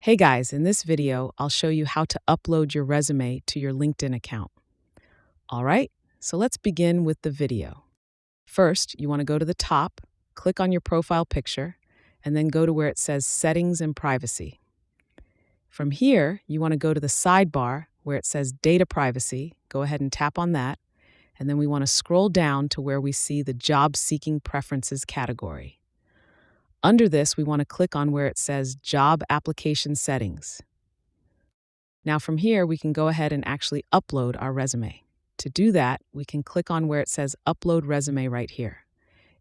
Hey guys, in this video, I'll show you how to upload your resume to your LinkedIn account. All right, so let's begin with the video. First, you want to go to the top, click on your profile picture, and then go to where it says Settings and Privacy. From here, you want to go to the sidebar where it says Data Privacy. Go ahead and tap on that. And then we want to scroll down to where we see the Job Seeking Preferences category. Under this, we want to click on where it says Job Application Settings. Now from here, we can go ahead and actually upload our resume. To do that, we can click on where it says Upload Resume right here.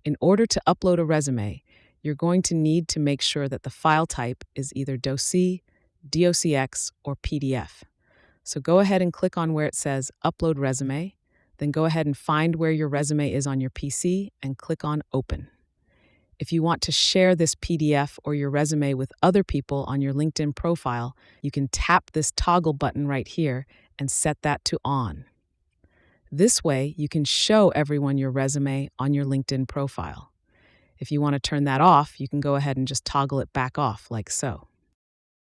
In order to upload a resume, you're going to need to make sure that the file type is either DOCX, DOCX, or PDF. So go ahead and click on where it says Upload Resume, then go ahead and find where your resume is on your PC and click on Open. If you want to share this PDF or your resume with other people on your LinkedIn profile, you can tap this toggle button right here and set that to on. This way, you can show everyone your resume on your LinkedIn profile. If you want to turn that off, you can go ahead and just toggle it back off like so.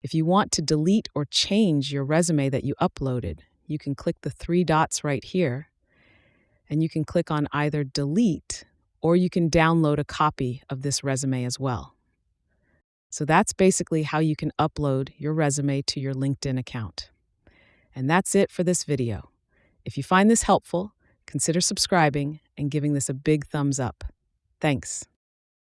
If you want to delete or change your resume that you uploaded, you can click the three dots right here, and you can click on either delete or you can download a copy of this resume as well. So that's basically how you can upload your resume to your LinkedIn account. And that's it for this video. If you find this helpful, consider subscribing and giving this a big thumbs up. Thanks.